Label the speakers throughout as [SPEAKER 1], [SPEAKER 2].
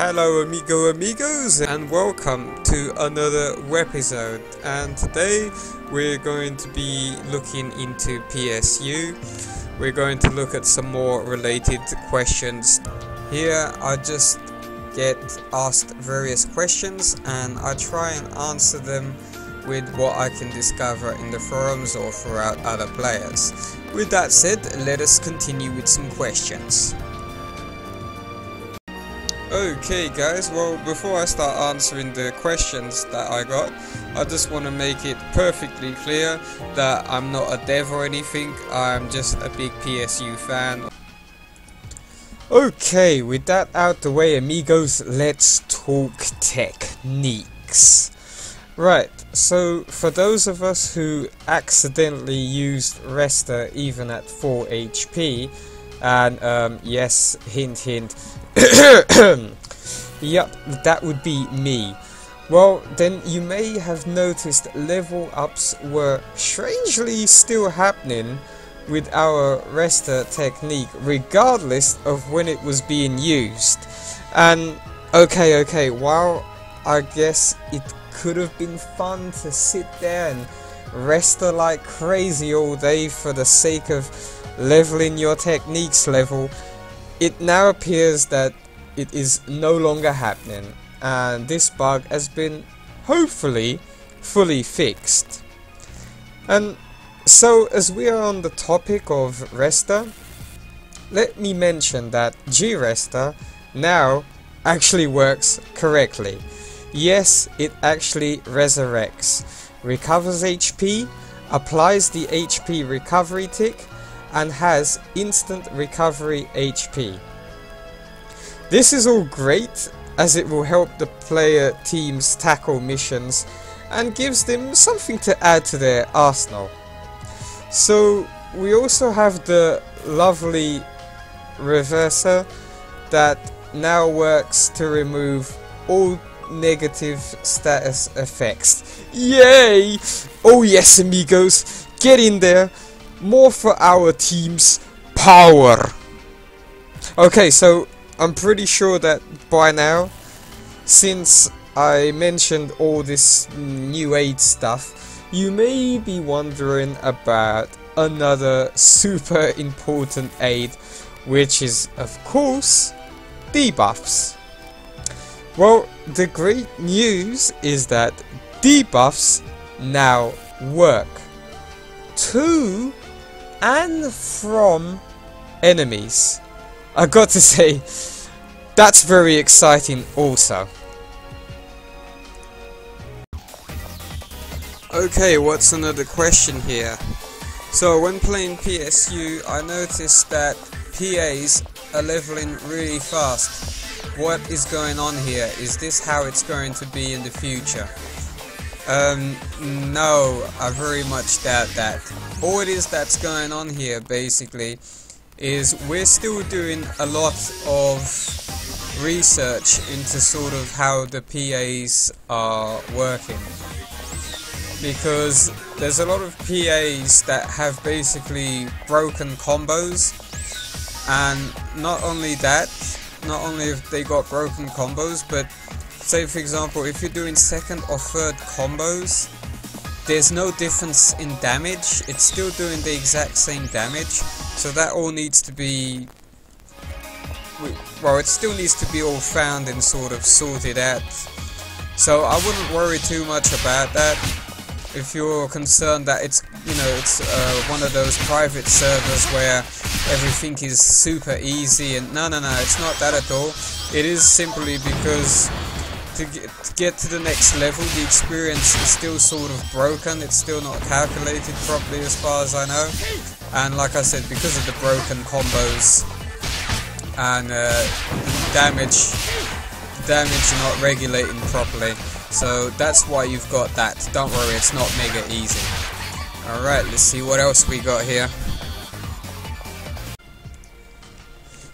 [SPEAKER 1] Hello amigos, and welcome to another episode. And today we're going to be looking into PSU. We're going to look at some more related questions. Here I just get asked various questions and I try and answer them with what I can discover in the forums or throughout other players. With that said, let us continue with some questions. Okay guys, well, before I start answering the questions that I got, I just want to make it perfectly clear that I'm not a dev or anything. I'm just a big PSU fan. Okay, with that out the way amigos, let's talk techniques. Right, so for those of us who accidentally used Resta even at 4 HP, and yes, hint hint, yep, that would be me. Well, then you may have noticed level ups were strangely still happening with our Resta technique regardless of when it was being used. And okay, while I guess it could have been fun to sit there and Resta like crazy all day for the sake of leveling your techniques level, it now appears that it is no longer happening, and this bug has been hopefully fully fixed. And so, as we are on the topic of Resta, let me mention that G-Resta now actually works correctly. Yes, it actually resurrects, recovers HP, applies the HP recovery tick, and has instant recovery HP. This is all great as it will help the player teams tackle missions and gives them something to add to their arsenal. So we also have the lovely reverser that now works to remove all negative status effects. Yay! Oh yes amigos, get in there! More for our team's power! Okay, so I'm pretty sure that by now, since I mentioned all this new aid stuff, you may be wondering about another super important aid, which is of course debuffs. Well, the great news is that debuffs now work to and from enemies. I got to say, that's very exciting also. Okay, what's another question here? So when playing PSU, I noticed that PAs are leveling really fast. What is going on here? Is this how it's going to be in the future? No, I very much doubt that. All it is that's going on here basically is we're still doing a lot of research into sort of how the PAs are working, because there's a lot of PAs that have basically broken combos, and not only that, not only have they got broken combos, but say for example if you're doing second or third combos, there's no difference in damage, it's still doing the exact same damage. So that all needs to be, well, it still needs to be all found and sort of sorted out. So I wouldn't worry too much about that. If you're concerned that it's, you know, it's one of those private servers where everything is super easy, and no, it's not that at all. It is simply because to get to the next level, the experience is still sort of broken, it's still not calculated properly as far as I know. And like I said, because of the broken combos and damage not regulating properly, so that's why you've got that. Don't worry, it's not mega easy. Alright, let's see what else we got here.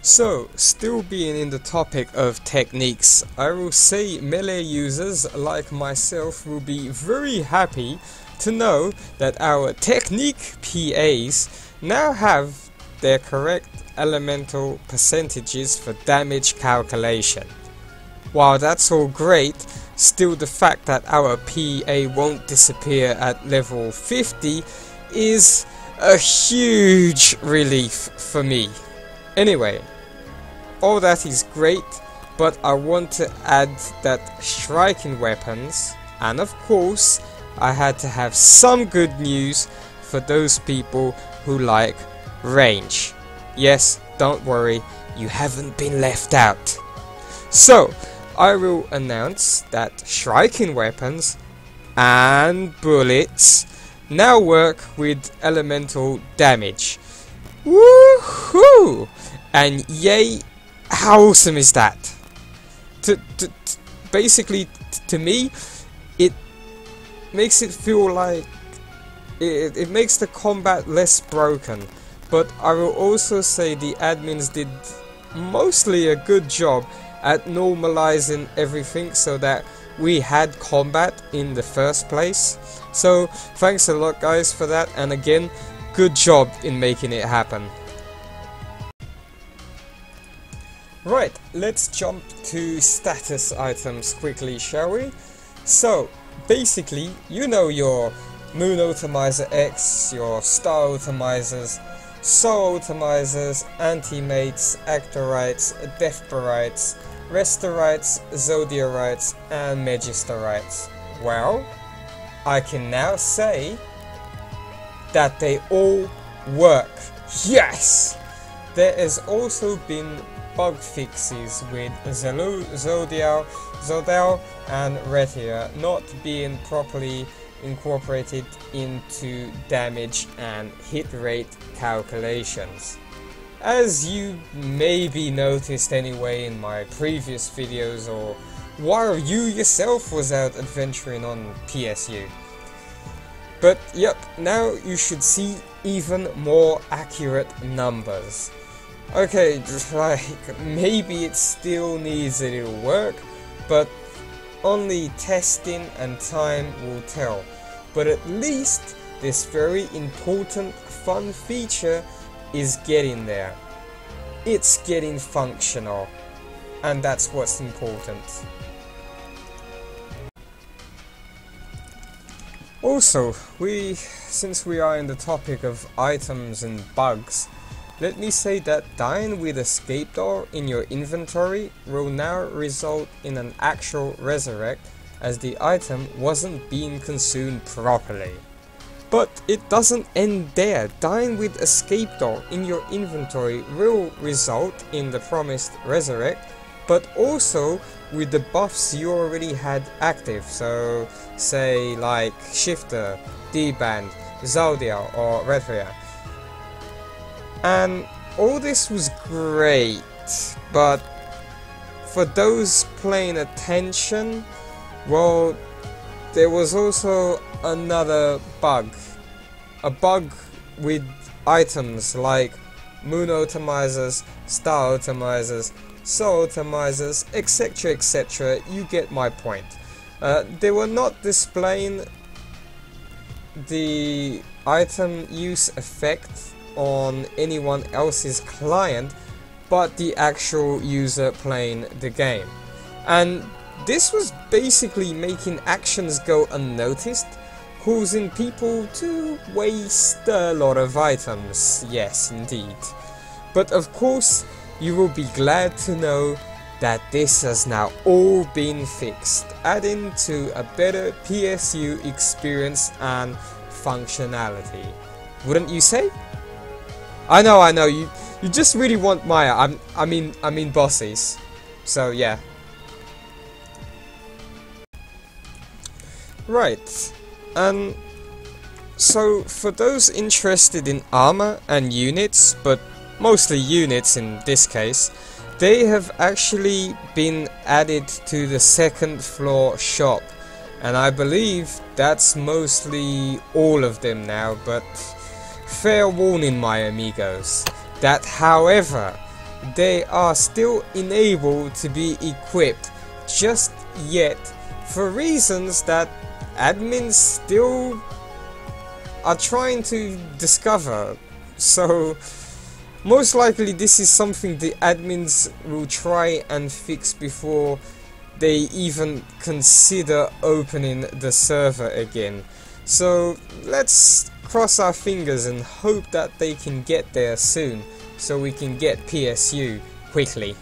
[SPEAKER 1] So, still being in the topic of techniques, I will say melee users like myself will be very happy to know that our technique PAs now have their correct elemental percentages for damage calculation. while that's all great, still the fact that our PA won't disappear at level 50 is a huge relief for me. Anyway, all that is great, but I want to add that striking weapons, and of course I had to have some good news for those people who like range. Yes, don't worry, you haven't been left out. So, I will announce that striking weapons and bullets now work with elemental damage. Woohoo! And yay, how awesome is that? Basically, to me, it makes it feel like it makes the combat less broken. But I will also say the admins did mostly a good job at normalizing everything so that we had combat in the first place. So thanks a lot guys for that, and again, good job in making it happen. Right, let's jump to status items quickly, shall we? So basically, you know your Moon Atomizer X, your Star Atomizers, Soul Atomizers, Antimates, Actorites, Deathbarites, Restorites, Zodiarites, and Magisterites. Well, I can now say that they all work. Yes! There has also been bug fixes with Zodial and Retia not being properly incorporated into damage and hit rate calculations. As you maybe noticed anyway in my previous videos, or while you yourself was out adventuring on PSU. But yep, now you should see even more accurate numbers. Okay, like, maybe it still needs a little work, but only testing and time will tell. But at least this very important fun feature is getting there. It's getting functional, and that's what's important. Also, since we are in the topic of items and bugs, let me say that dying with escape door in your inventory will now result in an actual resurrect, as the item wasn't being consumed properly. But it doesn't end there. Dying with escape door in your inventory will result in the promised resurrect, but also with the buffs you already had active, so say like Shifter, D-Band, Zodial or Retria. And all this was great, but for those paying attention, well, there was also another bug. A bug with items like Moon Atomizers, Star Atomizers, Soul Atomizers, etc, etc, you get my point. They were not displaying the item use effect on anyone else's client, but the actual user playing the game. And this was basically making actions go unnoticed, causing people to waste a lot of items. Yes, indeed. But of course, you will be glad to know that this has now all been fixed, adding to a better PSU experience and functionality. Wouldn't you say? I know, you just really want Maya, I mean bosses. So yeah. Right, and so for those interested in armor and units, but mostly units in this case, they have actually been added to the second floor shop, and I believe that's mostly all of them now, but fair warning my amigos, that however, they are still unable to be equipped just yet for reasons that admins still are trying to discover. So most likely this is something the admins will try and fix before they even consider opening the server again. So let's cross our fingers and hope that they can get there soon, so we can get PSU quickly.